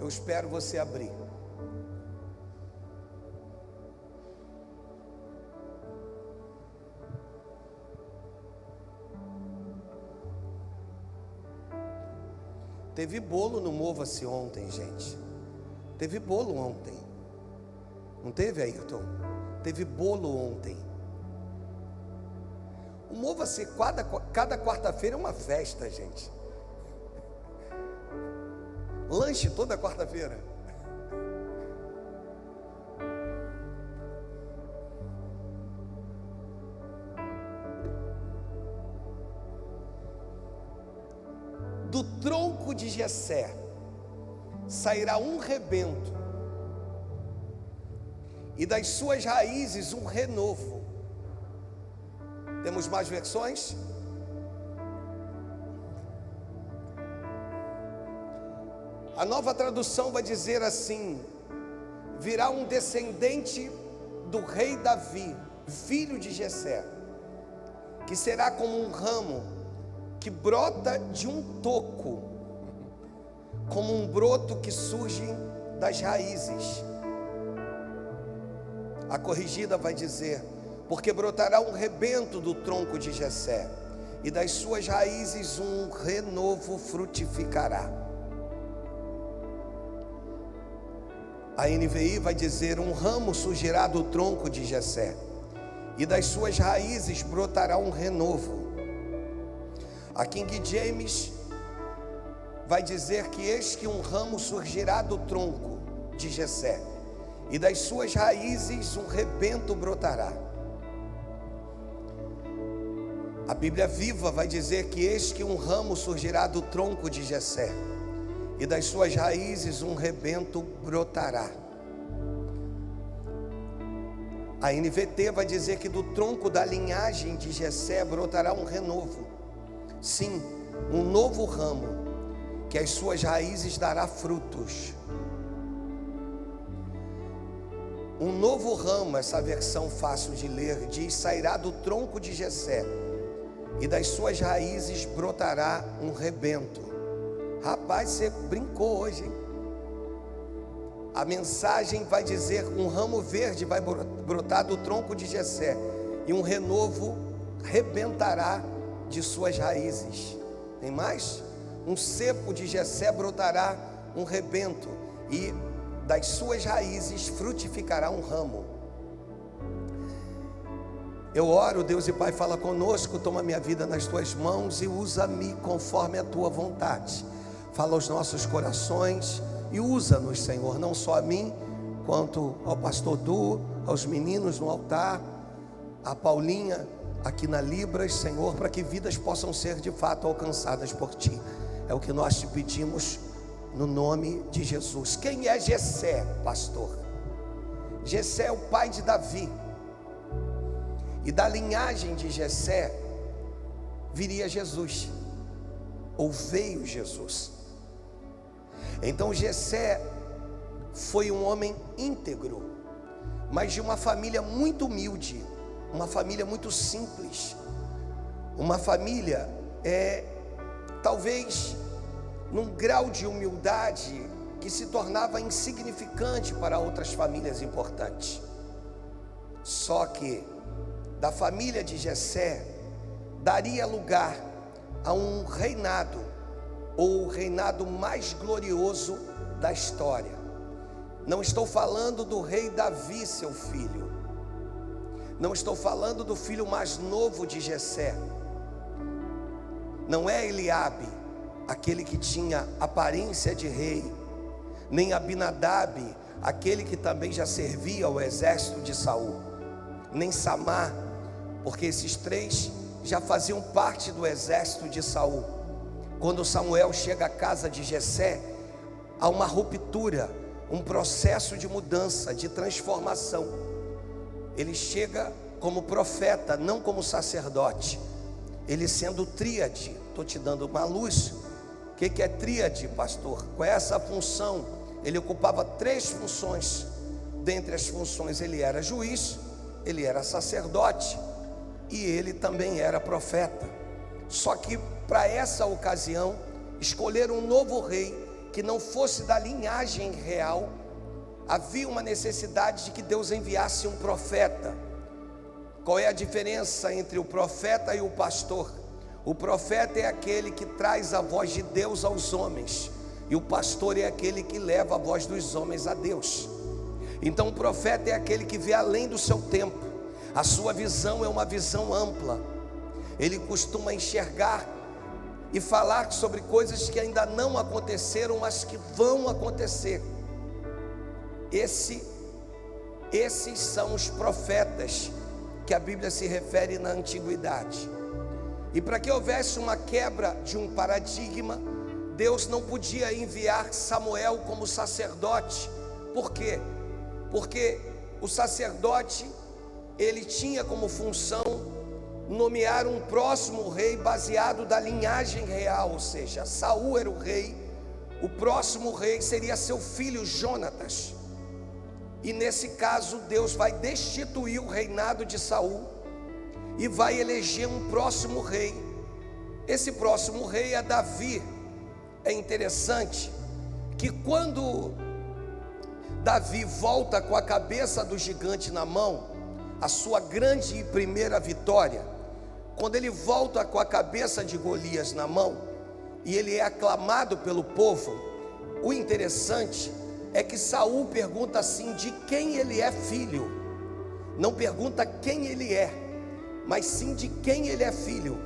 Eu espero você abrir. Teve bolo no Mova-se ontem, gente. Teve bolo ontem. Não teve, Ayrton? Teve bolo ontem. O Mova-se cada quarta-feira é uma festa, gente. Lanche toda quarta-feira. Do tronco de Jessé sairá um rebento, e das suas raízes um renovo. Temos mais versões? A Nova Tradução vai dizer assim: virá um descendente do rei Davi, filho de Jessé, que será como um ramo que brota de um toco, como um broto que surge das raízes. A corrigida vai dizer: porque brotará um rebento do tronco de Jessé, e das suas raízes um renovo frutificará. A NVI vai dizer: um ramo surgirá do tronco de Jessé, e das suas raízes brotará um renovo. A King James vai dizer que eis que um ramo surgirá do tronco de Jessé, e das suas raízes um rebento brotará. A Bíblia Viva vai dizer que eis que um ramo surgirá do tronco de Jessé, e das suas raízes um rebento brotará. A NVT vai dizer que do tronco da linhagem de Jessé brotará um renovo. Sim, um novo ramo, que as suas raízes dará frutos. Um novo ramo, essa versão fácil de ler, diz: sairá do tronco de Jessé, e das suas raízes brotará um rebento. Rapaz, você brincou hoje, hein? A mensagem vai dizer: um ramo verde vai brotar do tronco de Jessé, e um renovo rebentará de suas raízes. Tem mais? Um cepo de Jessé brotará um rebento, e das suas raízes frutificará um ramo. Eu oro, Deus e Pai, fala conosco, toma minha vida nas tuas mãos e usa-me conforme a tua vontade. Fala aos nossos corações e usa-nos, Senhor, não só a mim, quanto ao pastor Du, aos meninos no altar, a Paulinha aqui na Libras, Senhor, para que vidas possam ser de fato alcançadas por Ti. É o que nós te pedimos no nome de Jesus. Quem é Jessé, pastor? Jessé é o pai de Davi, e da linhagem de Jessé viria Jesus, ou veio Jesus. Então Jessé foi um homem íntegro, mas de uma família muito humilde, uma família muito simples, uma família talvez num grau de humildade que se tornava insignificante para outras famílias importantes. Só que da família de Jessé daria lugar a um reinado, ou o reinado mais glorioso da história. Não estou falando do rei Davi, seu filho. Não estou falando do filho mais novo de Jessé. Não é Eliabe, aquele que tinha aparência de rei, nem Abinadab, aquele que também já servia ao exército de Saul, nem Samar, porque esses três já faziam parte do exército de Saul. Quando Samuel chega à casa de Jessé, há uma ruptura, um processo de mudança, de transformação. Ele chega como profeta, não como sacerdote. Ele sendo tríade. Estou te dando uma luz. O que é tríade, pastor? Qual é essa função? Ele ocupava 3 funções. Dentre as funções, ele era juiz, ele era sacerdote e ele também era profeta. Só que para essa ocasião escolheram um novo rei que não fosse da linhagem real, havia uma necessidade de que Deus enviasse um profeta. Qual é a diferença entre o profeta e o pastor? O profeta é aquele que traz a voz de Deus aos homens, e o pastor é aquele que leva a voz dos homens a Deus. Então o profeta é aquele que vê além do seu tempo, a sua visão é uma visão ampla, ele costuma enxergar e falar sobre coisas que ainda não aconteceram, mas que vão acontecer. Esses são os profetas que a Bíblia se refere na antiguidade. E para que houvesse uma quebra de um paradigma, Deus não podia enviar Samuel como sacerdote. Por quê? Porque o sacerdote, ele tinha como função nomear um próximo rei baseado da linhagem real, ou seja, Saul era o rei, o próximo rei seria seu filho Jonatas. E nesse caso Deus vai destituir o reinado de Saul e vai eleger um próximo rei. Esse próximo rei é Davi. É interessante que quando Davi volta com a cabeça do gigante na mão, a sua grande e primeira vitória, quando ele volta com a cabeça de Golias na mão e ele é aclamado pelo povo, o interessante é que Saul pergunta assim: de quem ele é filho? Não pergunta quem ele é, mas sim de quem ele é filho.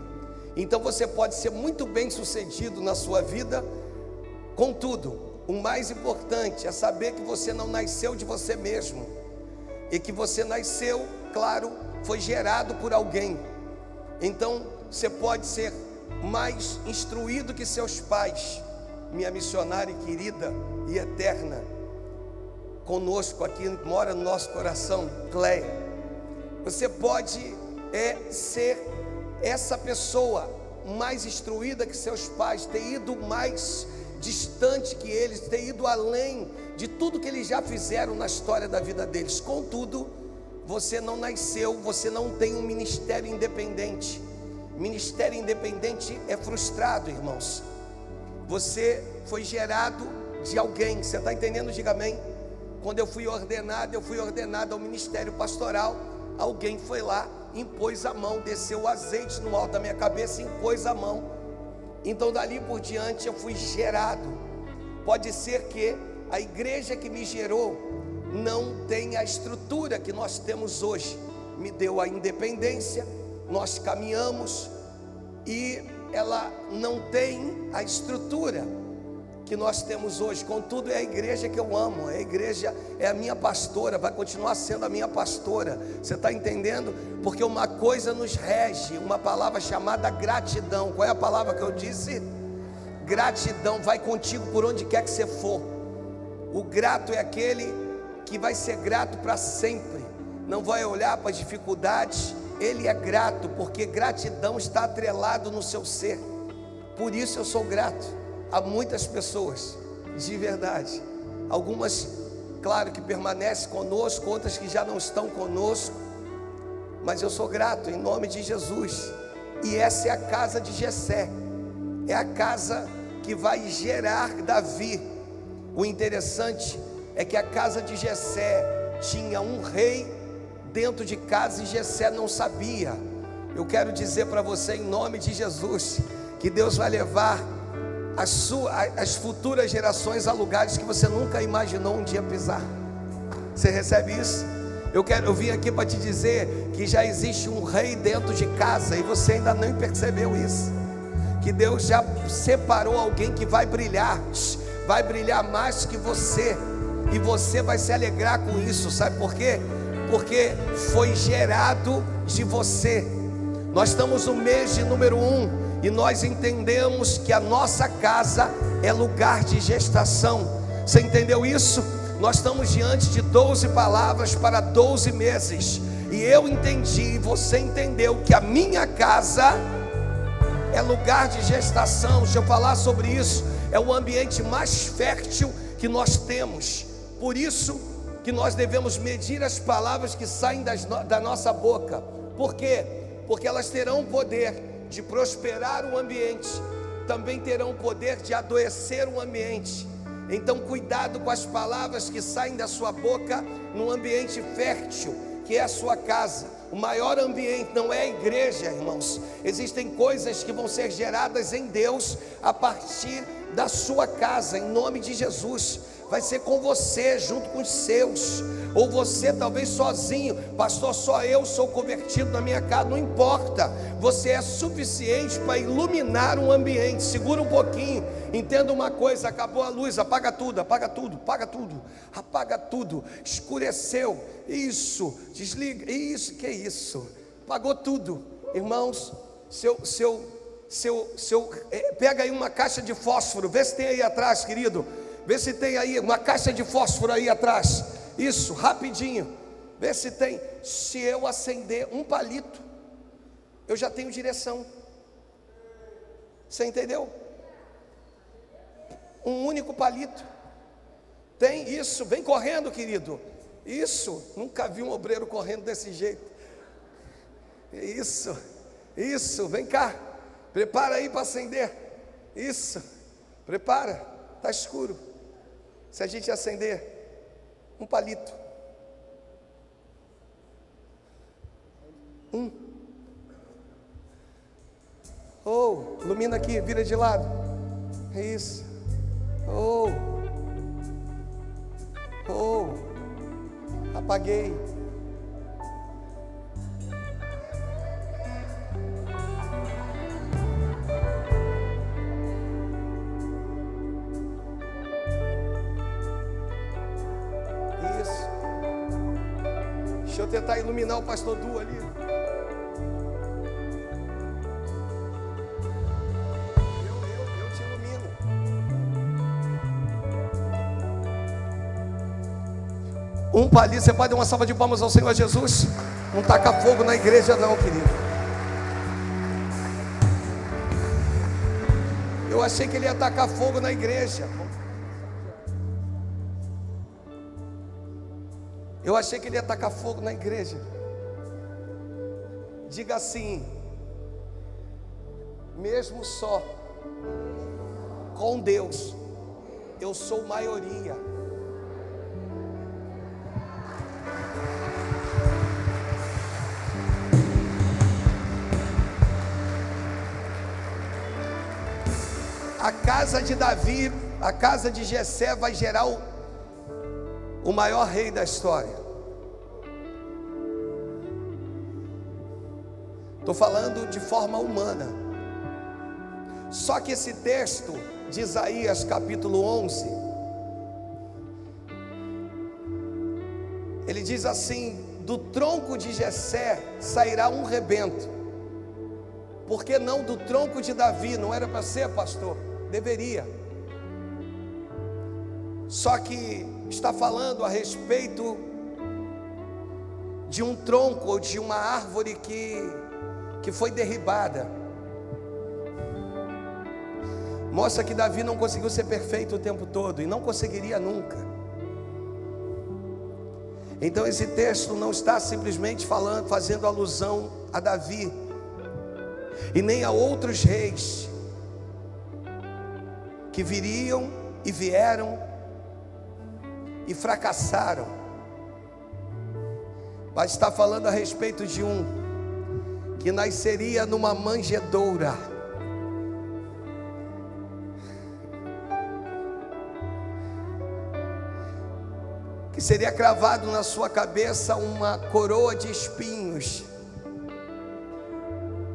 Então você pode ser muito bem sucedido na sua vida, contudo, o mais importante é saber que você não nasceu de você mesmo, e que você nasceu, claro, foi gerado por alguém. Então você pode ser mais instruído que seus pais. Minha missionária querida e eterna, conosco aqui, mora no nosso coração, Cleia. Você pode ser essa pessoa mais instruída que seus pais, ter ido mais distante que eles, ter ido além de tudo que eles já fizeram na história da vida deles. Contudo, você não nasceu, você não tem um ministério independente. Ministério independente é frustrado, irmãos. Você foi gerado de alguém, você está entendendo? Diga amém. Quando eu fui ordenado ao ministério pastoral. Alguém foi lá, impôs a mão, desceu o azeite no alto da minha cabeça, impôs a mão. Então dali por diante eu fui gerado. Pode ser que a igreja que me gerou não tenha a estrutura que nós temos hoje. Me deu a independência, nós caminhamos, e ela não tem a estrutura que nós temos hoje. Contudo, é a igreja que eu amo, a igreja é a minha pastora, vai continuar sendo a minha pastora. Você está entendendo? Porque uma coisa nos rege, uma palavra chamada gratidão. Qual é a palavra que eu disse? Gratidão vai contigo por onde quer que você for. O grato é aquele que vai ser grato para sempre, não vai olhar para as dificuldades. Ele é grato, porque gratidão está atrelado no seu ser. Por isso eu sou grato a muitas pessoas, de verdade. Algumas, claro, que permanecem conosco, outras que já não estão conosco, mas eu sou grato em nome de Jesus. E essa é a casa de Jessé, é a casa que vai gerar Davi. O interessante é que a casa de Jessé tinha um rei dentro de casa e Jessé não sabia. Eu quero dizer para você, em nome de Jesus, que Deus vai levar as futuras gerações a lugares que você nunca imaginou um dia pisar. Você recebe isso? Eu vim aqui para te dizer que já existe um rei dentro de casa e você ainda não percebeu isso. Que Deus já separou alguém que vai brilhar mais que você, e você vai se alegrar com isso. Sabe por quê? Porque foi gerado de você. Nós estamos no mês de número 1 e nós entendemos que a nossa casa é lugar de gestação. Você entendeu isso? Nós estamos diante de 12 palavras para 12 meses. E eu entendi, você entendeu que a minha casa é lugar de gestação. Deixa eu falar sobre isso. É o ambiente mais fértil que nós temos. Por isso que nós devemos medir as palavras que saem da nossa boca. Por quê? Porque elas terão o poder de prosperar o ambiente, também terão o poder de adoecer o ambiente. Então cuidado com as palavras que saem da sua boca num ambiente fértil, que é a sua casa. O maior ambiente não é a igreja, irmãos. Existem coisas que vão ser geradas em Deus a partir da sua casa, em nome de Jesus. Vai ser com você, junto com os seus, ou você talvez sozinho. Pastor, só eu sou convertido na minha casa. Não importa, você é suficiente para iluminar um ambiente. Segura um pouquinho, entenda uma coisa: acabou a luz, apaga tudo, apaga tudo, apaga tudo, apaga tudo. Escureceu, isso, desliga, isso, que isso? Apagou tudo, irmãos. Pega aí uma caixa de fósforo, vê se tem aí atrás, querido. Vê se tem aí uma caixa de fósforo aí atrás. Isso, rapidinho. Vê se tem. Se eu acender um palito, eu já tenho direção. Você entendeu? Um único palito. Tem isso, vem correndo, querido. Isso, nunca vi um obreiro correndo desse jeito. Isso, vem cá. Prepara aí para acender. Isso, prepara. Está escuro. Se a gente acender um palito, ilumina aqui, vira de lado. Isso. Apaguei. Deixa eu tentar iluminar o pastor Du ali. Eu te ilumino. Um palito, você pode dar uma salva de palmas ao Senhor Jesus? Não taca fogo na igreja não, querido. Eu achei que ele ia tacar fogo na igreja. Eu achei que ele ia tacar fogo na igreja. Diga assim: mesmo só com Deus, eu sou maioria. A casa de Davi, a casa de Jessé vai gerar o maior rei da história. Estou falando de forma humana. Só que esse texto de Isaías capítulo 11, ele diz assim: do tronco de Jessé sairá um rebento. Por que não do tronco de Davi? Não era para ser, pastor? Deveria. Só que está falando a respeito de um tronco ou de uma árvore que foi derribada. Mostra que Davi não conseguiu ser perfeito o tempo todo e não conseguiria nunca. Então esse texto não está simplesmente fazendo alusão a Davi e nem a outros reis que viriam e vieram e fracassaram, mas está falando a respeito de um que nasceria numa manjedoura, que seria cravado na sua cabeça uma coroa de espinhos,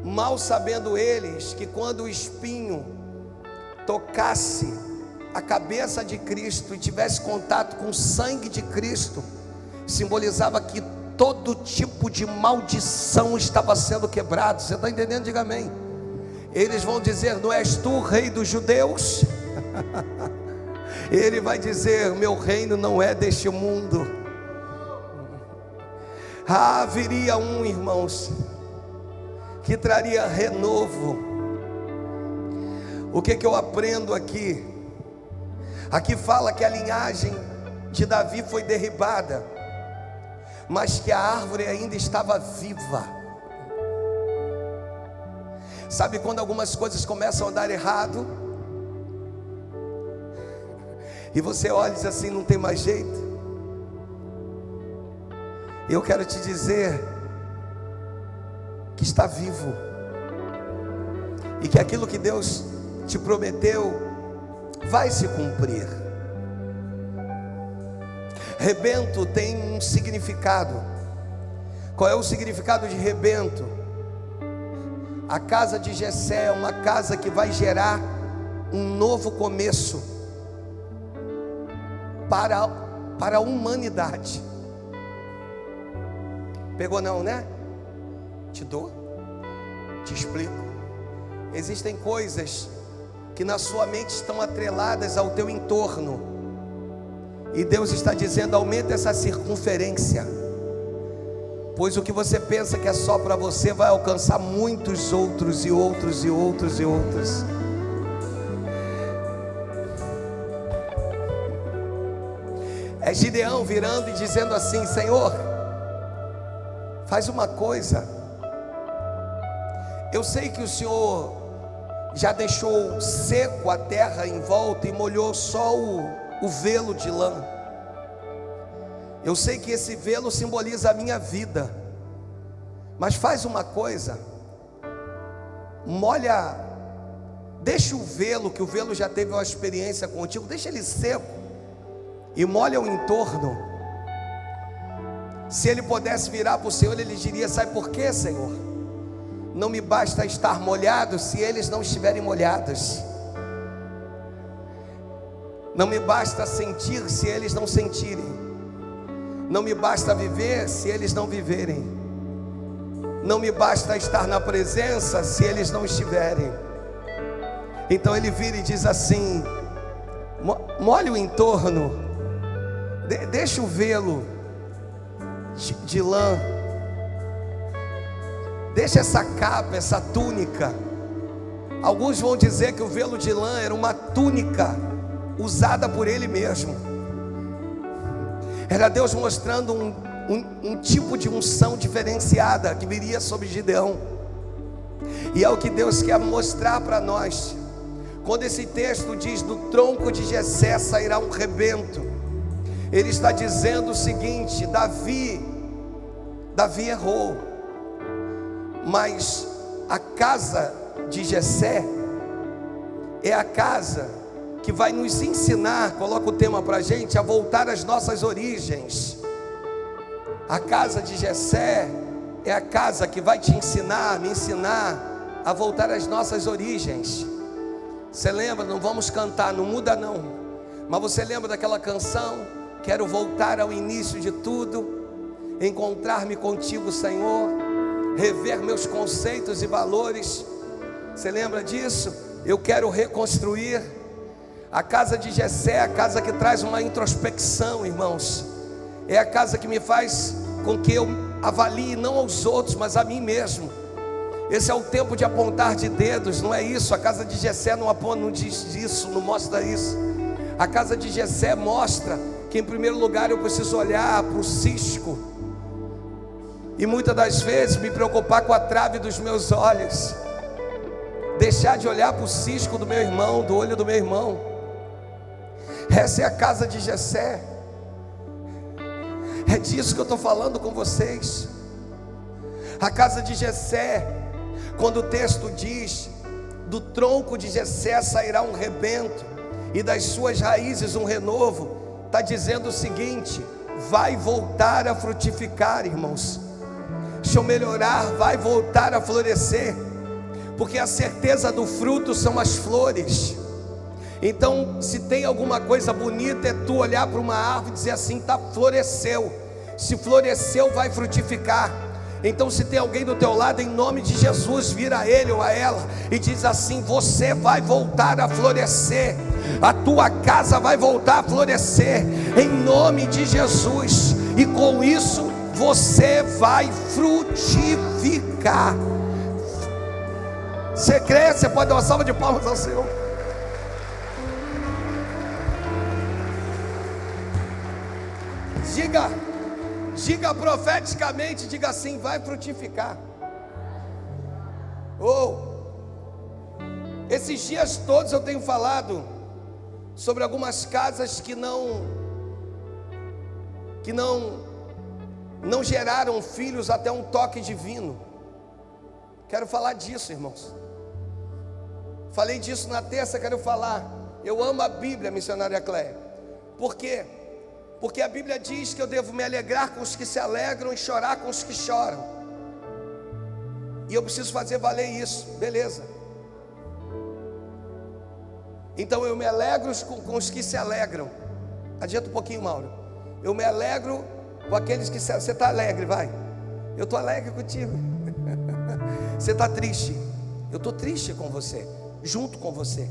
mal sabendo eles que quando o espinho tocasse a cabeça de Cristo e tivesse contato com o sangue de Cristo, simbolizava que todo tipo de maldição estava sendo quebrado. Você está entendendo? Diga amém. Eles vão dizer: não és tu o rei dos judeus? Ele vai dizer: meu reino não é deste mundo. Viria um, irmãos, que traria renovo. O que eu aprendo aqui? Aqui fala que a linhagem de Davi foi derribada, mas que a árvore ainda estava viva. Sabe quando algumas coisas começam a dar errado? e você olha e diz assim: não tem mais jeito. Eu quero te dizer que está vivo, e que aquilo que Deus te prometeu vai se cumprir. Rebento tem um significado. Qual é o significado de rebento? A casa de Jessé é uma casa que vai gerar um novo começo para a humanidade. Pegou não, né? Te dou, te explico. Existem coisas que na sua mente estão atreladas ao teu entorno, e Deus está dizendo: aumenta essa circunferência, pois o que você pensa que é só para você vai alcançar muitos outros e outros e outros e outros. É Gideão virando e dizendo assim: Senhor, faz uma coisa. Eu sei que o Senhor já deixou seco a terra em volta e molhou só o velo de lã. Eu sei que esse velo simboliza a minha vida, mas faz uma coisa: molha, deixa o velo, que o velo já teve uma experiência contigo, deixa ele seco e molha o entorno. Se ele pudesse virar para o Senhor, ele diria: sabe por quê, Senhor? Não me basta estar molhado se eles não estiverem molhados. Não me basta sentir se eles não sentirem. Não me basta viver se eles não viverem. Não me basta estar na presença se eles não estiverem. Então ele vira e diz assim: molhe o entorno, deixa o velo de lã, deixa essa capa, essa túnica. Alguns vão dizer que o velo de lã era uma túnica usada por ele mesmo. Era Deus mostrando um tipo de unção diferenciada que viria sobre Gideão. E é o que Deus quer mostrar para nós. Quando esse texto diz: do tronco de Jessé sairá um rebento, ele está dizendo o seguinte: Davi errou, mas a casa de Jessé é a casa que vai nos ensinar, coloca o tema para a gente, a voltar às nossas origens. A casa de Jessé é a casa que vai te ensinar, me ensinar a voltar às nossas origens. Você lembra? Não vamos cantar, não muda não, mas você lembra daquela canção? Quero voltar ao início de tudo, encontrar-me contigo, Senhor, rever meus conceitos e valores. Você lembra disso? Eu quero reconstruir. A casa de Jessé é a casa que traz uma introspecção, irmãos. É a casa que me faz com que eu avalie não aos outros, mas a mim mesmo. Esse é o tempo de apontar de dedos, não é isso? A casa de Jessé não aponta, não diz isso, não mostra isso. A casa de Jessé mostra que em primeiro lugar eu preciso olhar para o cisco, e muitas das vezes me preocupar com a trave dos meus olhos, deixar de olhar para o cisco do meu irmão, do olho do meu irmão. Essa é a casa de Jessé. É disso que eu estou falando com vocês. A casa de Jessé, quando o texto diz: do tronco de Jessé sairá um rebento, e das suas raízes um renovo, está dizendo o seguinte: vai voltar a frutificar, irmãos. Deixa eu melhorar, vai voltar a florescer, porque a certeza do fruto são as flores. Então, se tem alguma coisa bonita, é tu olhar para uma árvore e dizer assim: tá, floresceu. Se floresceu, vai frutificar. Então, se tem alguém do teu lado, em nome de Jesus, vira a ele ou a ela e diz assim: você vai voltar a florescer, a tua casa vai voltar a florescer, em nome de Jesus. E com isso, você vai frutificar. Você crê? Você pode dar uma salva de palmas ao Senhor. Diga profeticamente, diga assim: vai frutificar. Esses dias todos eu tenho falado sobre algumas casas que não geraram filhos até um toque divino. Quero falar disso, irmãos. Falei disso na terça, quero falar. Eu amo a Bíblia, missionária Cléia. Por quê? Porque a Bíblia diz que eu devo me alegrar com os que se alegram e chorar com os que choram. E eu preciso fazer valer isso, beleza. Então eu me alegro com os que se alegram. Adianta um pouquinho, Mauro. Eu me alegro com aqueles que você está alegre, vai. Eu estou alegre contigo. Você está triste, eu estou triste com você, junto com você.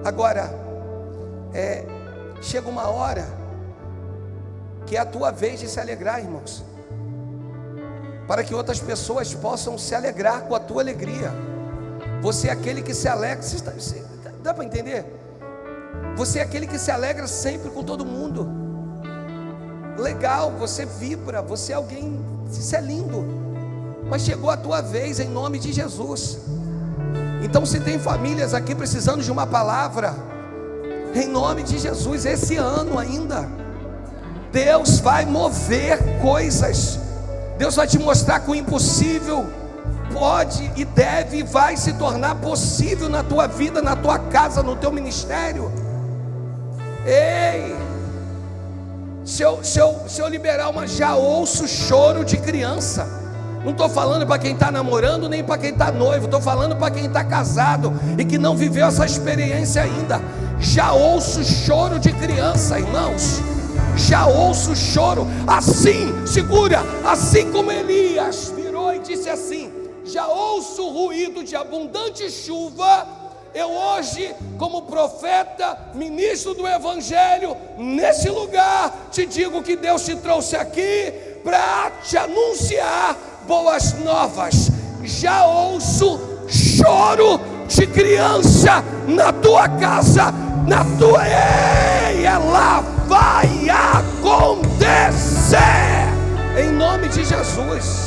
Agora, chega uma hora que é a tua vez de se alegrar, irmãos, para que outras pessoas possam se alegrar com a tua alegria. Você é aquele que se alegra. Dá para entender? Você é aquele que se alegra sempre com todo mundo. Legal, você vibra, você é alguém, isso é lindo. Mas chegou a tua vez, em nome de Jesus. Então, se tem famílias aqui precisando de uma palavra, em nome de Jesus, esse ano ainda, Deus vai mover coisas. Deus vai te mostrar que o impossível pode e deve e vai se tornar possível na tua vida, na tua casa, no teu ministério. Ei, se eu liberar já ouço choro de criança. Não estou falando para quem está namorando, nem para quem está noivo. Estou falando para quem está casado e que não viveu essa experiência ainda. Já ouço choro de criança, irmãos. Já ouço choro. Assim, segura, assim como Elias virou e disse assim: já ouço o ruído de abundante chuva. Eu hoje, como profeta, ministro do Evangelho, nesse lugar, te digo que Deus te trouxe aqui para te anunciar boas novas. Já ouço choro de criança na tua casa, na tua... Ei, ela vai acontecer em nome de Jesus.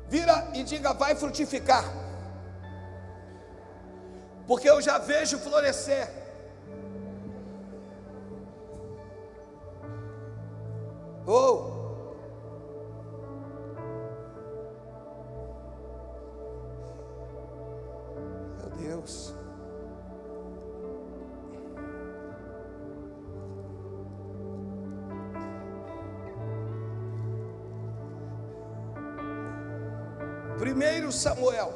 Vira e diga: vai frutificar. Porque eu já vejo florescer. Oh! Meu Deus. Primeiro Samuel.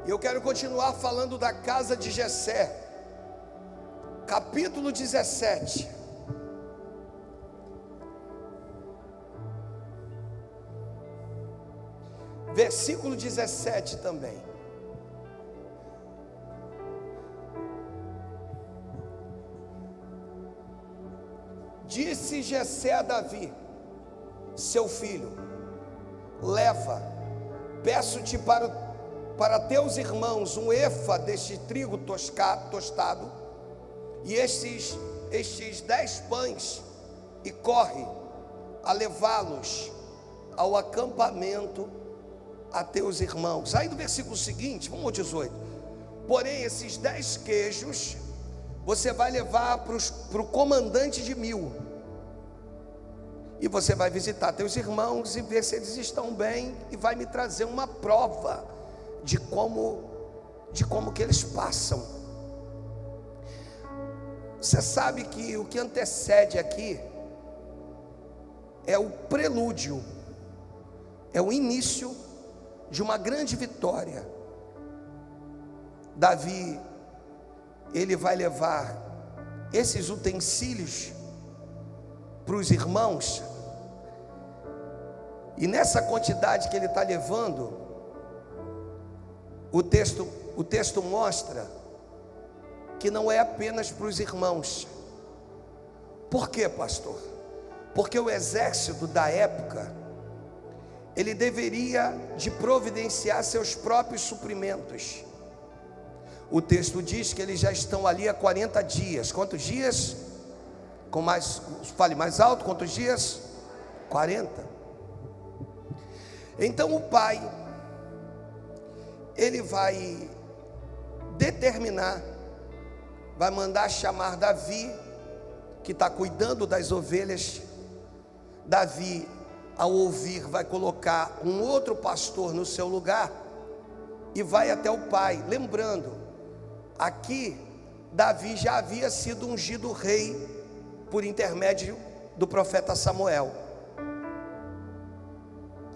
E eu quero continuar falando da casa de Jessé, capítulo 17. Versículo 17 também. Disse Jessé a Davi, seu filho: leva, peço-te para teus irmãos um efa deste trigo tostado, e estes 10 pães, e corre a levá-los ao acampamento a teus irmãos. Aí do versículo seguinte, vamos ao 18. Porém, esses 10 queijos você vai levar para o comandante de 1000, e você vai visitar teus irmãos e ver se eles estão bem, e vai me trazer uma prova de como que eles passam. Você sabe que o que antecede aqui é o prelúdio, é o início de uma grande vitória. Davi, ele vai levar esses utensílios para os irmãos, e nessa quantidade que ele está levando, o texto mostra que não é apenas para os irmãos. Por quê, pastor? Porque o exército da época, ele deveria de providenciar seus próprios suprimentos. O texto diz que eles já estão ali há 40 dias. Quantos dias? Fale mais alto, quantos dias? 40. Então o pai, ele vai determinar, vai mandar chamar Davi, que está cuidando das ovelhas. Davi, ao ouvir, vai colocar um outro pastor no seu lugar e vai até o pai. Lembrando, aqui Davi já havia sido ungido rei por intermédio do profeta Samuel.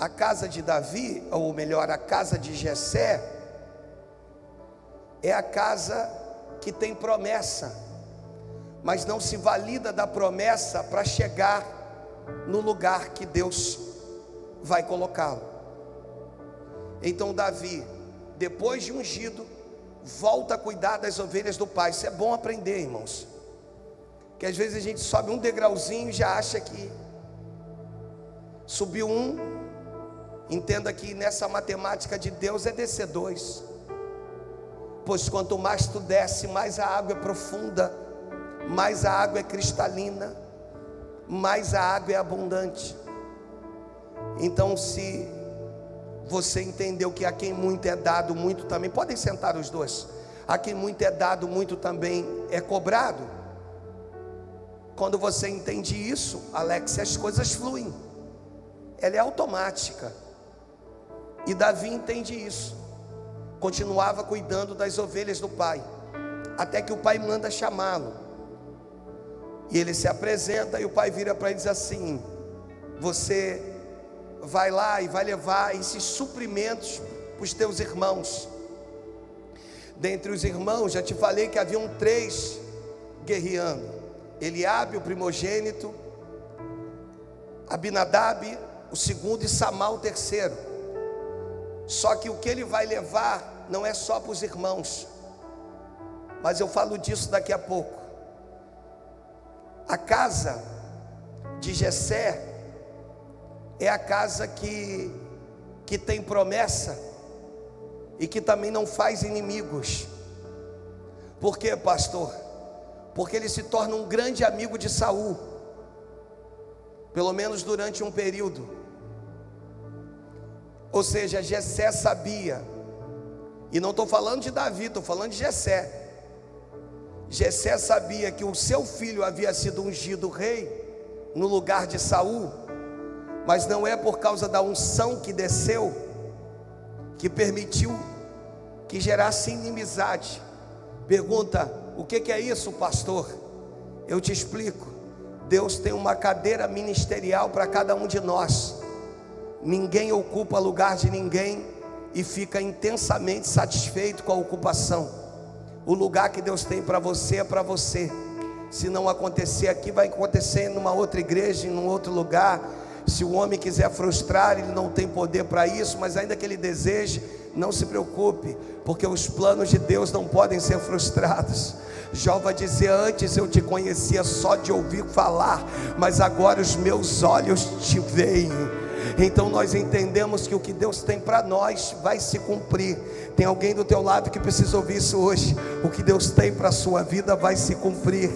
A casa de Davi, ou melhor, a casa de Jessé, é a casa que tem promessa, mas não se valida da promessa para chegar no lugar que Deus vai colocá-lo. Então Davi, depois de ungido, volta a cuidar das ovelhas do pai. Isso é bom aprender, irmãos, que às vezes a gente sobe um degrauzinho e já acha que subiu um. Entenda que nessa matemática de Deus é descer dois, pois quanto mais tu desce, mais a água é profunda, mais a água é cristalina, mais a água é abundante. Então, se você entendeu que a quem muito é dado, muito também, podem sentar os dois, a quem muito é dado, muito também é cobrado. Quando você entende isso, Alex, as coisas fluem, ela é automática. E Davi entende isso, continuava cuidando das ovelhas do pai, até que o pai manda chamá-lo, e ele se apresenta, e o pai vira para ele e diz assim: você vai lá e vai levar esses suprimentos para os teus irmãos. Dentre os irmãos, já te falei que haviam 3 guerreando: Eliabe, o primogênito, Abinadab, o segundo, e Samá, o terceiro. Só que o que ele vai levar não é só para os irmãos, mas eu falo disso daqui a pouco. A casa de Jessé é a casa que tem promessa e que também não faz inimigos. Por quê, pastor? Porque ele se torna um grande amigo de Saul, pelo menos durante um período. Ou seja, Jessé sabia, e não estou falando de Davi, estou falando de Jessé. Jessé sabia que o seu filho havia sido ungido rei no lugar de Saul, mas não é por causa da unção que desceu que permitiu que gerasse inimizade. Pergunta: o que é isso, pastor? Eu te explico. Deus tem uma cadeira ministerial para cada um de nós. Ninguém ocupa lugar de ninguém e fica intensamente satisfeito com a ocupação. O lugar que Deus tem para você é para você. Se não acontecer aqui, vai acontecer numa outra igreja, em um outro lugar. Se o homem quiser frustrar, ele não tem poder para isso, mas ainda que ele deseje, não se preocupe, porque os planos de Deus não podem ser frustrados. Jó vai dizer: antes eu te conhecia só de ouvir falar, mas agora os meus olhos te veem. Então nós entendemos que o que Deus tem para nós vai se cumprir. Tem alguém do teu lado que precisa ouvir isso hoje. O que Deus tem para a sua vida vai se cumprir.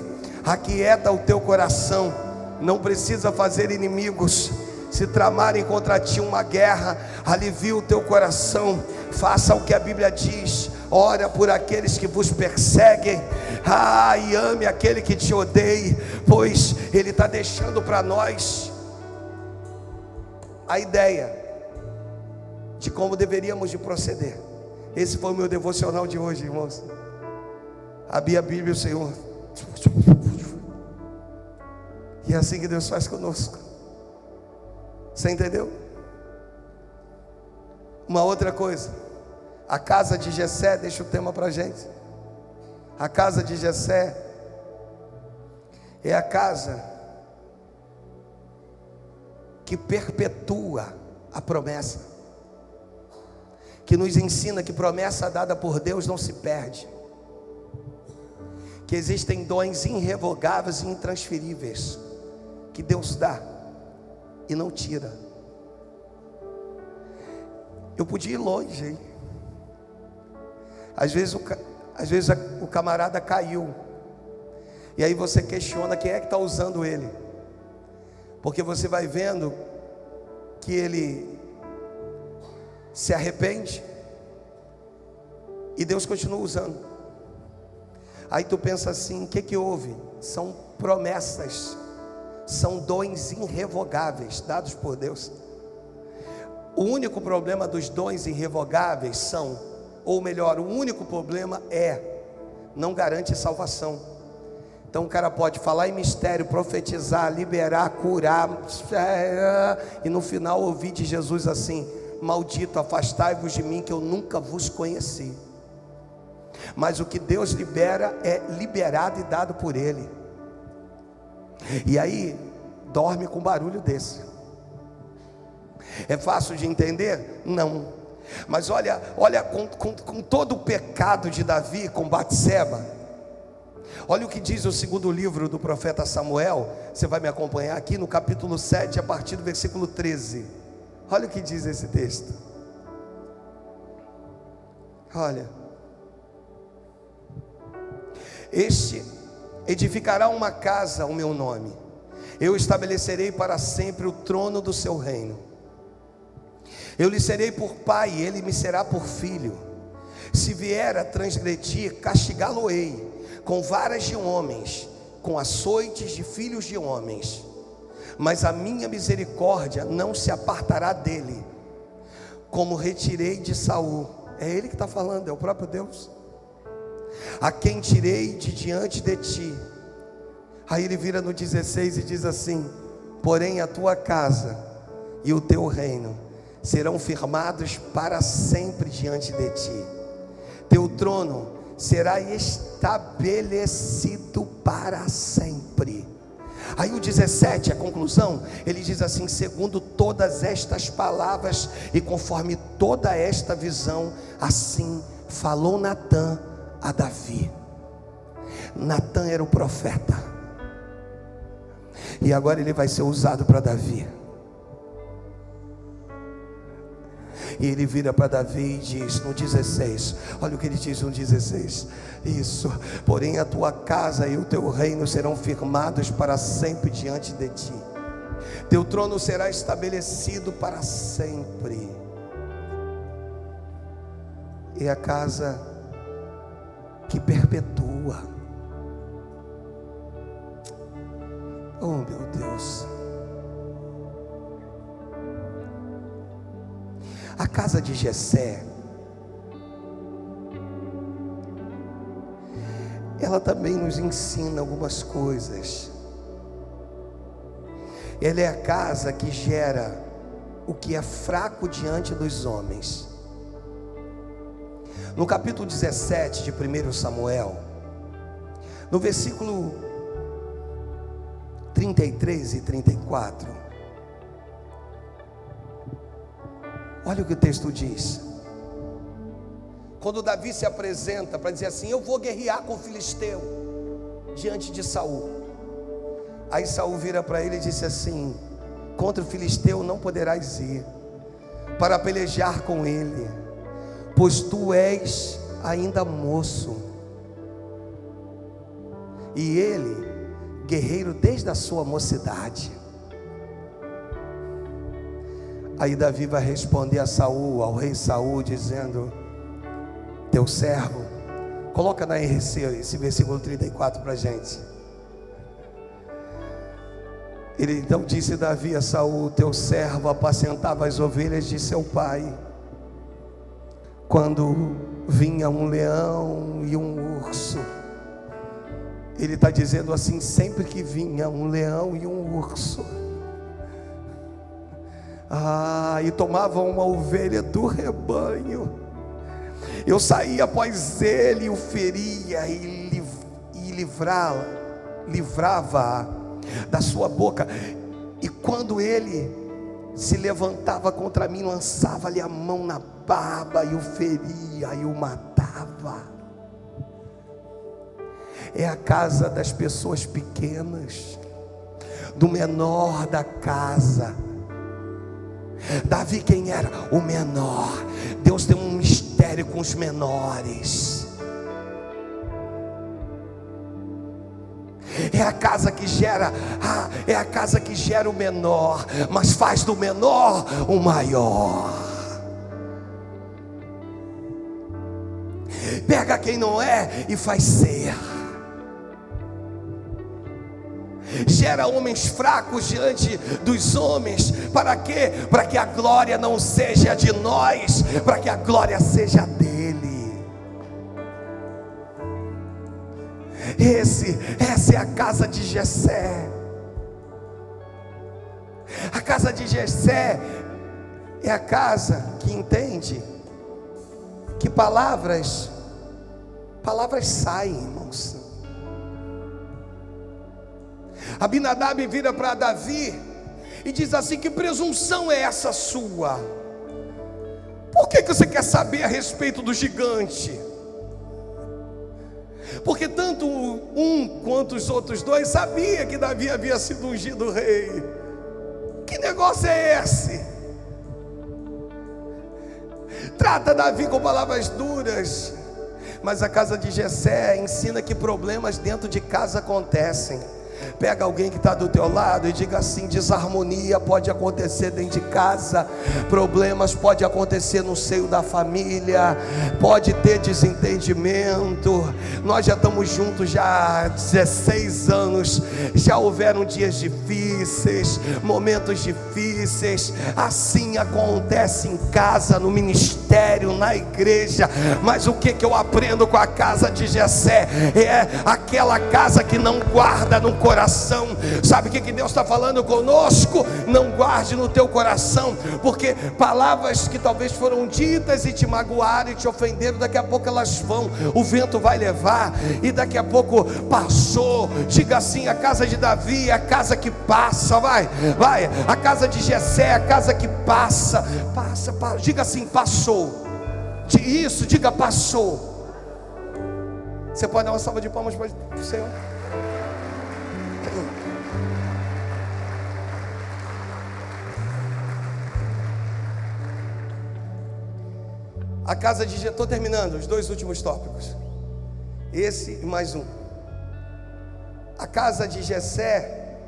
Aquieta o teu coração, não precisa fazer inimigos. Se tramarem contra ti uma guerra, alivia o teu coração, faça o que a Bíblia diz: ora por aqueles que vos perseguem, e ame aquele que te odeie, pois Ele está deixando para nós a ideia de como deveríamos de proceder. Esse foi o meu devocional de hoje, irmãos. Abri a Bíblia, o Senhor, e é assim que Deus faz conosco. Você entendeu? Uma outra coisa, a casa de Jessé, deixa o tema para a gente. A casa de Jessé é a casa que perpetua a promessa, que nos ensina que promessa dada por Deus não se perde, que existem dons irrevogáveis e intransferíveis que Deus dá e não tira. Eu podia ir longe, hein? Às vezes o camarada caiu, E aí você questiona quem é que está usando ele, porque você vai vendo que ele se arrepende e Deus continua usando. Aí tu pensa assim: o que que houve? São promessas, são dons irrevogáveis dados por Deus. O único problema dos dons irrevogáveis são, ou melhor, o único problema não garante salvação. Então o cara pode falar em mistério, profetizar, liberar, curar, e no final ouvir de Jesus assim: maldito, afastai-vos de mim, que eu nunca vos conheci. Mas o que Deus libera é liberado e dado por Ele. E aí dorme com barulho desse. É fácil de entender? Não. Mas olha com todo o pecado de Davi com Batseba, olha o que diz o segundo livro do profeta Samuel. Você vai me acompanhar aqui no capítulo 7, a partir do versículo 13. Olha o que diz esse texto. Olha: este edificará uma casa ao meu nome, eu estabelecerei para sempre o trono do seu reino. Eu lhe serei por pai e ele me será por filho. Se vier a transgredir, castigá-lo-ei com varas de homens, com açoites de filhos de homens. Mas a minha misericórdia não se apartará dele, como retirei de Saul. É ele que está falando, é o próprio Deus. A quem tirei de diante de ti. Aí ele vira no 16 e diz assim: porém a tua casa e o teu reino serão firmados para sempre diante de ti. Teu trono será estabelecido para sempre. Aí o 17, a conclusão, ele diz assim: segundo todas estas palavras e conforme toda esta visão, assim falou Natã a Davi. Natã era o profeta, e agora ele vai ser usado para Davi. E ele vira para Davi e diz no 16, olha o que ele diz no 16: isso, porém a tua casa e o teu reino serão firmados para sempre diante de ti. Teu trono será estabelecido para sempre. É a casa que perpetua. Oh meu Deus. A casa de Jessé, ela também nos ensina algumas coisas. Ela é a casa que gera o que é fraco diante dos homens. No capítulo 17 de 1 Samuel, no versículo 33 e 34, olha o que o texto diz. Quando Davi se apresenta para dizer assim: eu vou guerrear com o filisteu diante de Saul. Aí Saul vira para ele e disse assim: contra o filisteu não poderás ir para pelejar com ele, pois tu és ainda moço, e ele guerreiro desde a sua mocidade. Aí Davi vai responder a Saul, ao rei Saul, dizendo: teu servo, coloca na RC esse versículo 34 para a gente. Ele então disse Davi a Saul: teu servo apacentava as ovelhas de seu pai, quando vinha um leão e um urso. Ele está dizendo assim: sempre que vinha um leão e um urso, e tomavam uma ovelha do rebanho, eu saía após ele, o feria e livrava da sua boca. E quando ele se levantava contra mim, lançava-lhe a mão na barba e o feria e o matava. É a casa das pessoas pequenas, do menor da casa. Davi quem era? O menor. Deus tem um mistério com os menores. é a casa que gera, é a casa que gera o menor, mas faz do menor o maior. Pega quem não é e faz ser. Gera homens fracos diante dos homens. Para quê? Para que a glória não seja de nós, para que a glória seja dele. Essa é a casa de Jessé. A casa de Jessé é a casa que entende que palavras saem, irmãos. Abinadab vira para Davi e diz assim: que presunção é essa sua? Por que você quer saber a respeito do gigante? Porque tanto um quanto os outros dois sabia que Davi havia sido ungido rei. Que negócio é esse? Trata Davi com palavras duras, mas a casa de Jessé ensina que problemas dentro de casa acontecem. Pega alguém que está do teu lado e diga assim: desarmonia pode acontecer dentro de casa, problemas pode acontecer no seio da família, pode ter desentendimento. Nós já estamos juntos já há 16 anos, já houveram dias difíceis, momentos difíceis. Assim acontece em casa, no ministério, na igreja. Mas o que eu aprendo com a casa de Jessé? É aquela casa que não guarda no coração. Sabe o que Deus está falando conosco? Não guarde no teu coração, porque palavras que talvez foram ditas e te magoaram e te ofenderam, daqui a pouco elas vão, o vento vai levar, e daqui a pouco passou. Diga assim: a casa de Davi é a casa que passa. Vai, a casa de Jessé é a casa que passa. Diga assim: passou. Isso, diga passou. Você pode dar uma salva de palmas para o Senhor? A casa de Jessé, estou terminando os 2 últimos tópicos, esse e mais um. A casa de Jessé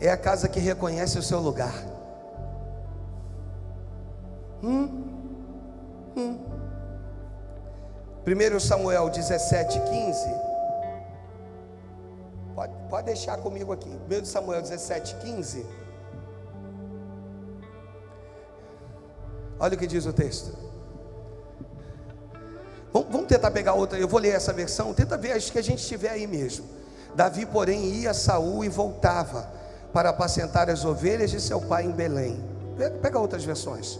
é a casa que reconhece o seu lugar. 1 Samuel 17:15. Pode deixar comigo aqui. 1 Samuel 17:15. Olha o que diz o texto. Vamos tentar pegar outra. Eu vou ler essa versão. Tenta ver, acho que a gente estiver aí mesmo. Davi, porém, ia a Saul e voltava para apacentar as ovelhas de seu pai em Belém. Pega outras versões.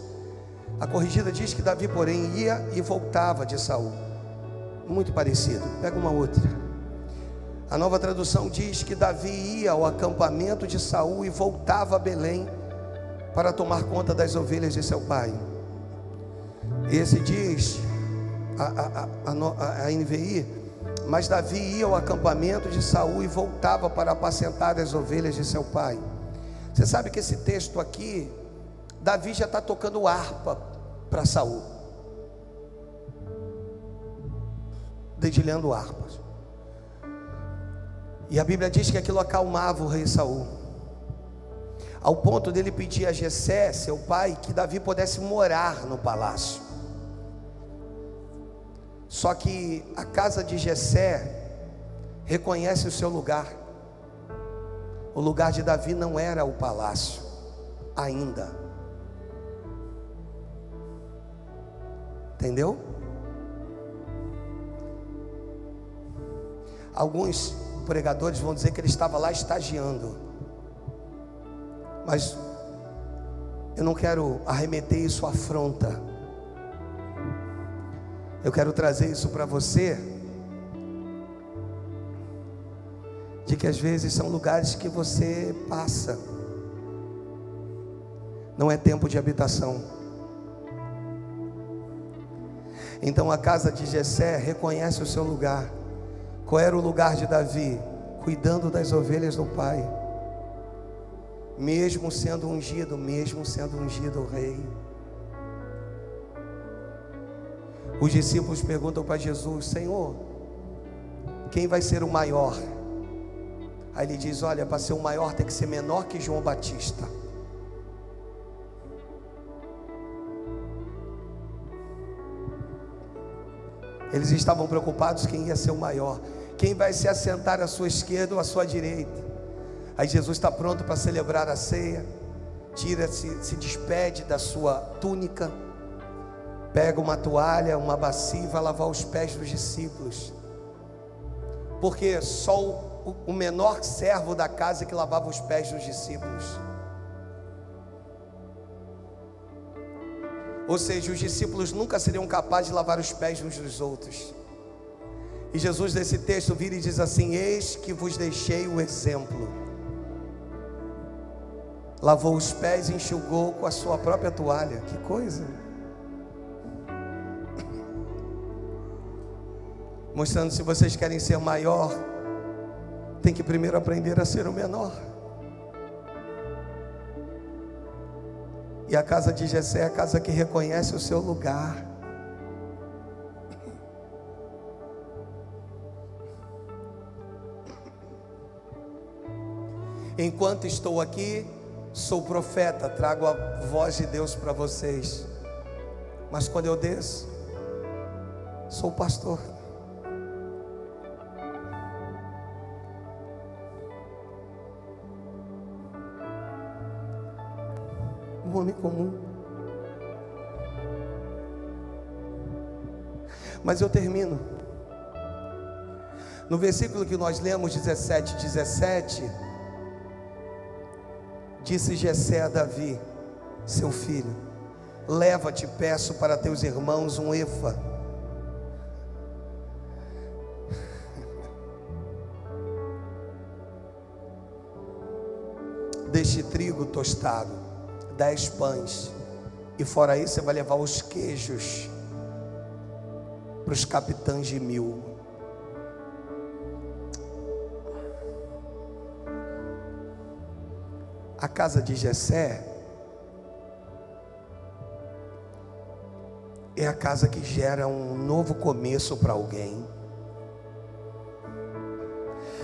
A corrigida diz que Davi, porém, ia e voltava de Saul. Muito parecido. Pega uma outra. A Nova Tradução diz que Davi ia ao acampamento de Saul e voltava a Belém para tomar conta das ovelhas de seu pai. Esse diz a NVI: mas Davi ia ao acampamento de Saul e voltava para apacentar as ovelhas de seu pai. Você sabe que esse texto aqui, Davi já está tocando harpa para Saul, dedilhando harpas. E a Bíblia diz que aquilo acalmava o rei Saul, ao ponto dele pedir a Jessé, seu pai, que Davi pudesse morar no palácio. Só que a casa de Jessé reconhece o seu lugar. O lugar de Davi não era o palácio ainda. Entendeu? Alguns pregadores vão dizer que ele estava lá estagiando, mas eu não quero arremeter isso à afronta. Eu quero trazer isso para você, de que às vezes são lugares que você passa, não é tempo de habitação. Então a casa de Jessé reconhece o seu lugar. Qual era o lugar de Davi? Cuidando das ovelhas do pai, mesmo sendo ungido o rei. Os discípulos perguntam para Jesus: Senhor, quem vai ser o maior? Aí ele diz: olha, para ser o maior tem que ser menor que João Batista. Eles estavam preocupados quem ia ser o maior, quem vai se assentar à sua esquerda ou à sua direita. Aí Jesus está pronto para celebrar a ceia, se despede da sua túnica, pega uma toalha, uma bacia e vai lavar os pés dos discípulos, porque só o menor servo da casa que lavava os pés dos discípulos. Ou seja, os discípulos nunca seriam capazes de lavar os pés uns dos outros. E Jesus nesse texto vira e diz assim: eis que vos deixei o exemplo. Lavou os pés e enxugou com a sua própria toalha. Que coisa! Mostrando, se vocês querem ser maior, tem que primeiro aprender a ser o menor. E a casa de Jessé é a casa que reconhece o seu lugar. Enquanto estou aqui, sou profeta, trago a voz de Deus para vocês. Mas quando eu desço, sou pastor. Um homem comum. Mas eu termino no versículo que nós lemos, 17, disse Jessé a Davi, seu filho: leva-te, peço, para teus irmãos um efa deste trigo tostado, 10 pães, e fora isso você vai levar os queijos para os capitães de 1000. A casa de Jessé é a casa que gera um novo começo para alguém.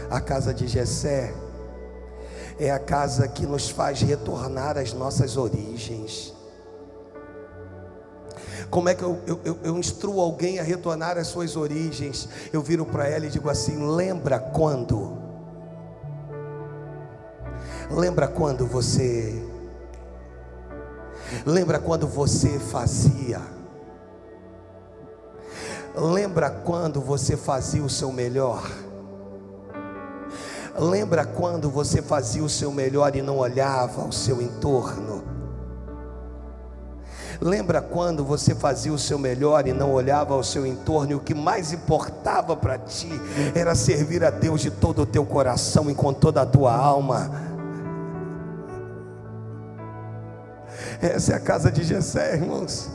A casa de Jessé é a casa que nos faz retornar às nossas origens. Como é que eu instruo alguém a retornar às suas origens? Eu viro para ela e digo assim: lembra quando você fazia? Lembra quando você fazia o seu melhor? Lembra quando você fazia o seu melhor e não olhava ao seu entorno? Lembra quando você fazia o seu melhor e não olhava ao seu entorno, e o que mais importava para ti era servir a Deus de todo o teu coração e com toda a tua alma? Essa é a casa de Jessé, irmãos.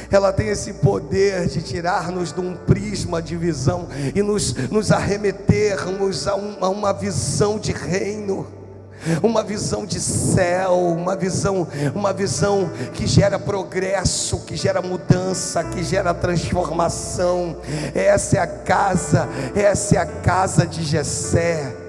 Ela tem esse poder de tirar-nos de um prisma de visão e nos arremetermos a uma visão de reino, uma visão de céu, uma visão que gera progresso, que gera mudança, que gera transformação. Essa é a casa de Jessé.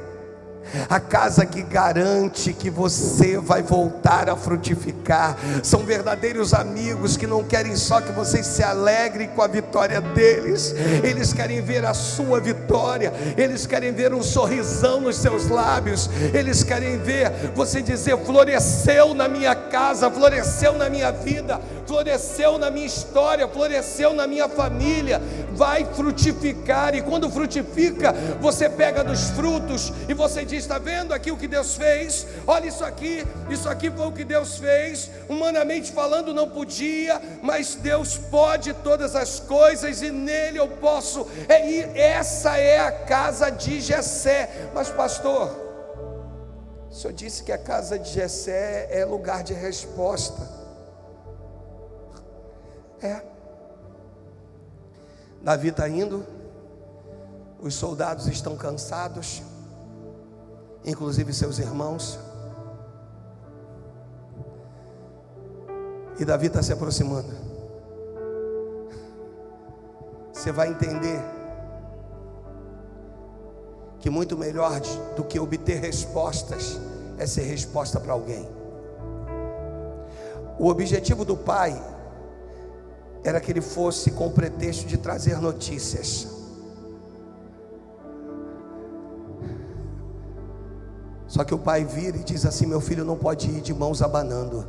A casa que garante que você vai voltar a frutificar. São verdadeiros amigos que não querem só que você se alegre com a vitória deles, eles querem ver a sua vitória, eles querem ver um sorrisão nos seus lábios, eles querem ver você dizer: floresceu na minha casa, floresceu na minha vida, floresceu na minha história, floresceu na minha família. Vai frutificar, e quando frutifica, você pega dos frutos e você diz: está vendo aqui o que Deus fez? Olha isso aqui foi o que Deus fez. Humanamente falando não podia, mas Deus pode todas as coisas e nele eu posso. Essa é a casa de Jessé. Mas pastor, o senhor disse que a casa de Jessé é lugar de resposta. Davi está indo, os soldados estão cansados, inclusive seus irmãos, e Davi está se aproximando. Você vai entender que muito melhor do que obter respostas é ser resposta para alguém. O objetivo do pai era que ele fosse com o pretexto de trazer notícias. Só que o pai vira e diz assim: meu filho não pode ir de mãos abanando,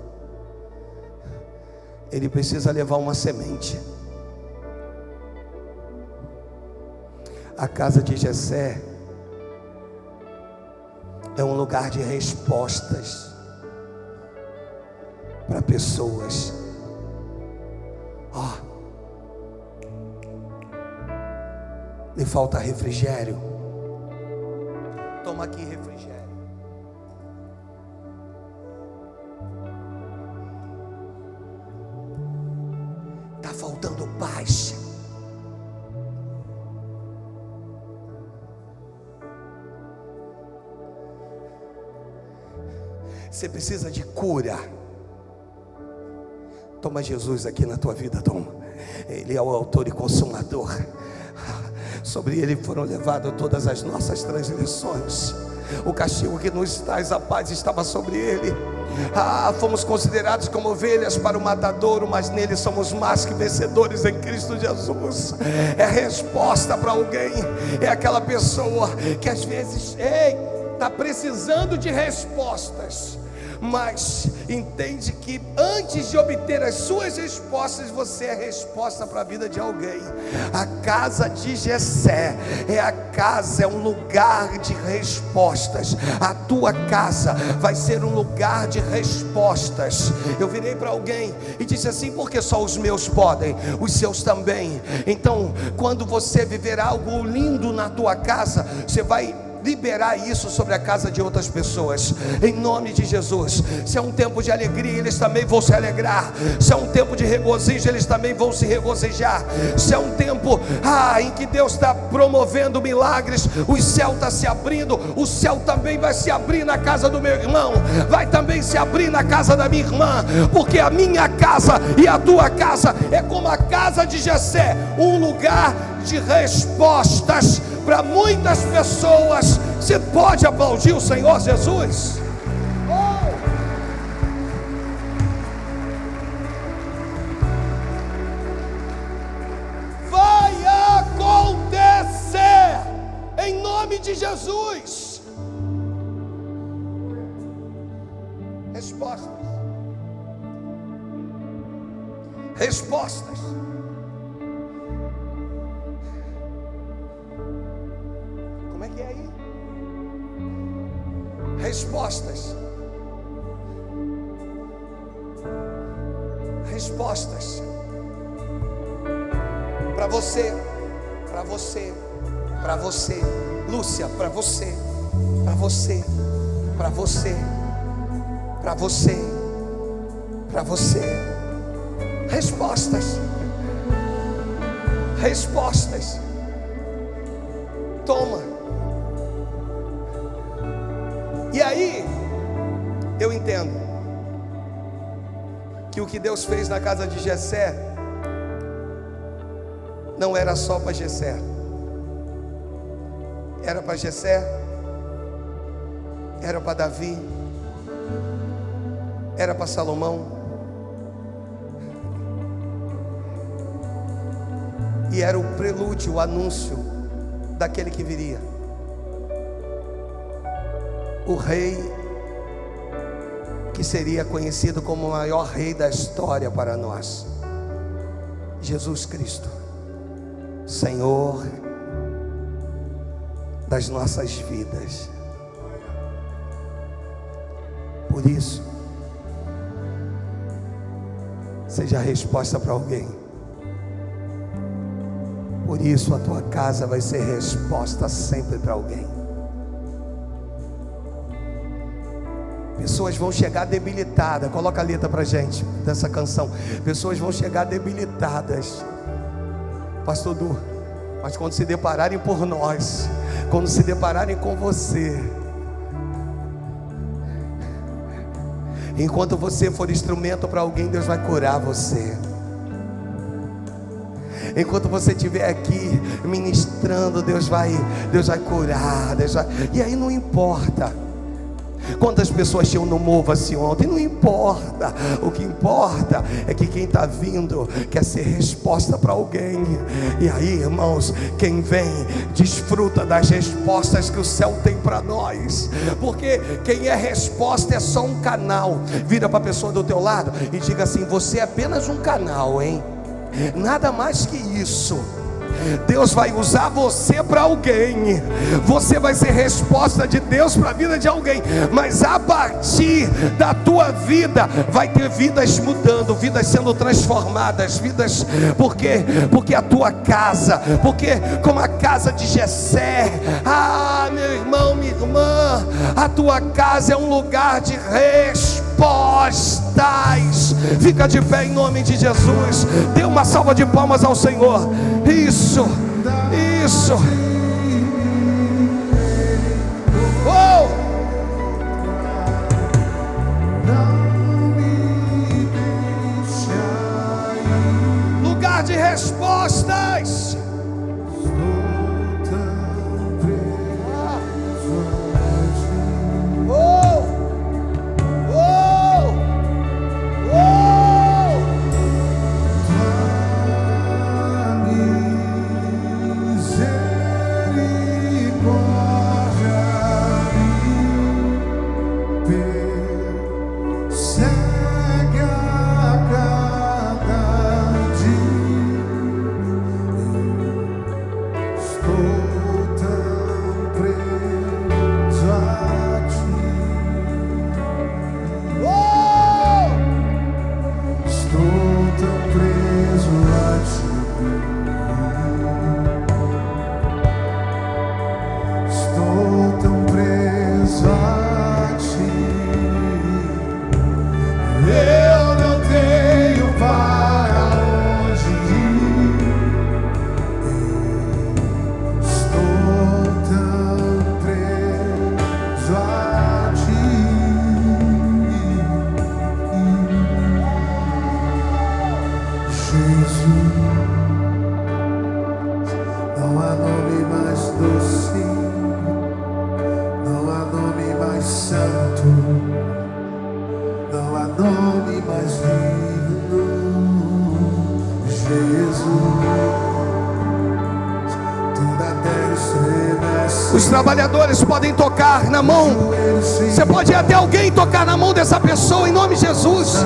ele precisa levar uma semente. A casa de Jessé é um lugar de respostas para pessoas. Me falta refrigério. Toma aqui refrigério. Tá faltando paz. Você precisa de cura. Toma Jesus aqui na tua vida, toma. Ele é o autor e consumador. Sobre ele foram levadas todas as nossas transgressões. O castigo que nos traz a paz estava sobre ele. Fomos considerados como ovelhas para o matadouro, mas nele somos mais que vencedores em Cristo Jesus. É resposta para alguém. É aquela pessoa que às vezes está precisando de respostas, mas entende que antes de obter as suas respostas, você é resposta para a vida de alguém. A casa de Jessé é um lugar de respostas. A tua casa vai ser um lugar de respostas. Eu virei para alguém e disse assim: porque só os meus podem, os seus também. Então, quando você viver algo lindo na tua casa, você vai liberar isso sobre a casa de outras pessoas, em nome de Jesus. Se é um tempo de alegria, eles também vão se alegrar. Se é um tempo de regozijo, eles também vão se regozijar. Se é um tempo em que Deus está promovendo milagres, o céu está se abrindo, o céu também vai se abrir na casa do meu irmão, vai também se abrir na casa da minha irmã, porque a minha casa e a tua casa é como a casa de Jessé, um lugar de respostas para muitas pessoas. Você pode aplaudir o Senhor Jesus? Vai acontecer em nome de Jesus. Respostas. Respostas. Como é que é aí? Respostas. Respostas. Para você, para você, para você, Lúcia, para você, para você, para você, para você, para você. Respostas. Respostas. Toma. E aí eu entendo que o que Deus fez na casa de Jessé não era só para Jessé. Era para Jessé, era para Davi, era para Salomão, e era o prelúdio, o anúncio daquele que viria, o rei que seria conhecido como o maior rei da história para nós, Jesus Cristo, Senhor das nossas vidas. Por isso, seja a resposta para alguém. Por isso a tua casa vai ser resposta sempre para alguém. Pessoas vão chegar debilitadas. Coloca a letra pra gente dessa canção. Pessoas vão chegar debilitadas, Pastor Du, mas quando se depararem por nós, quando se depararem com você, enquanto você for instrumento para alguém, Deus vai curar você. Enquanto você estiver aqui ministrando, Deus vai curar, e aí não importa quantas pessoas tinham no Mova-se ontem, não importa. O que importa é que quem está vindo quer ser resposta para alguém. E aí, irmãos, quem vem desfruta das respostas que o céu tem para nós, porque quem é resposta é só um canal. Vira para a pessoa do teu lado e diga assim: você é apenas um canal, hein? Nada mais que isso. Deus vai usar você para alguém, você vai ser resposta de Deus para a vida de alguém, mas a partir da tua vida vai ter vidas mudando, vidas sendo transformadas, vidas, porque a tua casa, porque como a casa de Jessé, meu irmão, minha irmã, a tua casa é um lugar de respostas. Fica de pé em nome de Jesus, dê uma salva de palmas ao Senhor. Isso. Oh! Lugar de respostas. Os trabalhadores podem tocar na mão. Você pode ir até alguém tocar na mão dessa pessoa em nome de Jesus.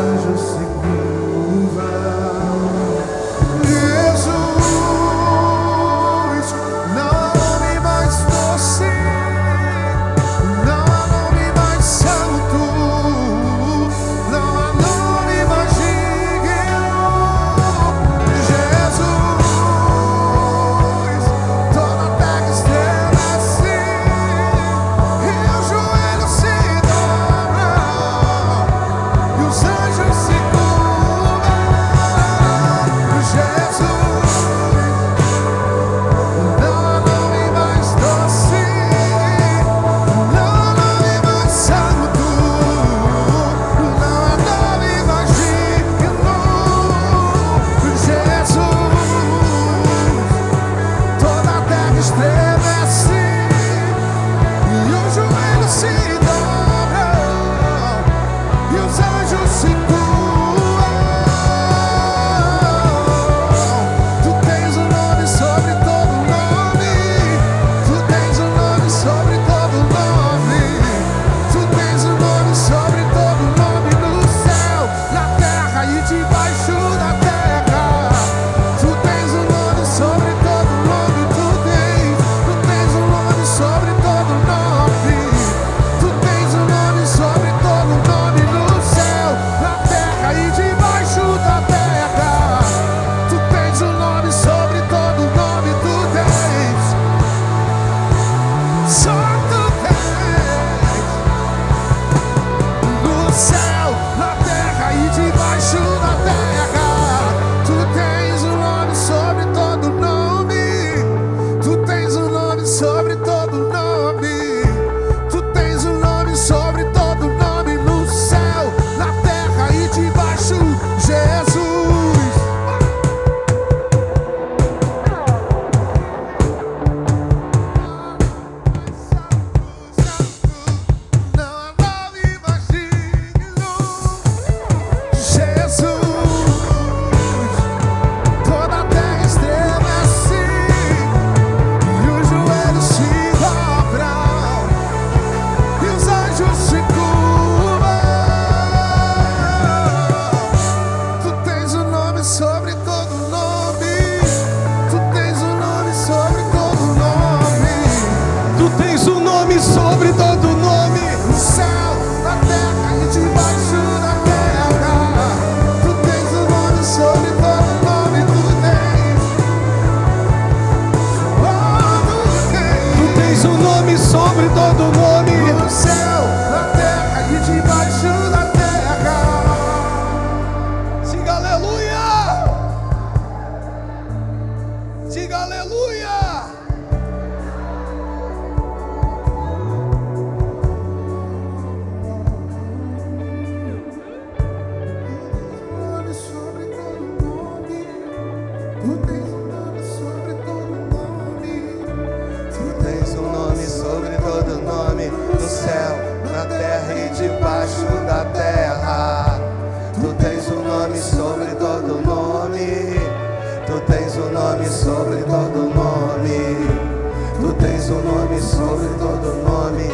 nome, sobre todo nome.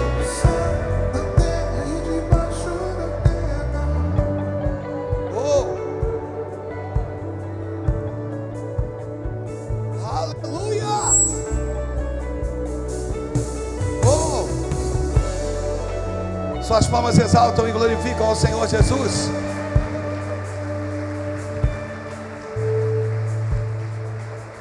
Na terra e debaixo da terra. Oh! Aleluia! Oh! Suas palmas exaltam e glorificam ao Senhor Jesus.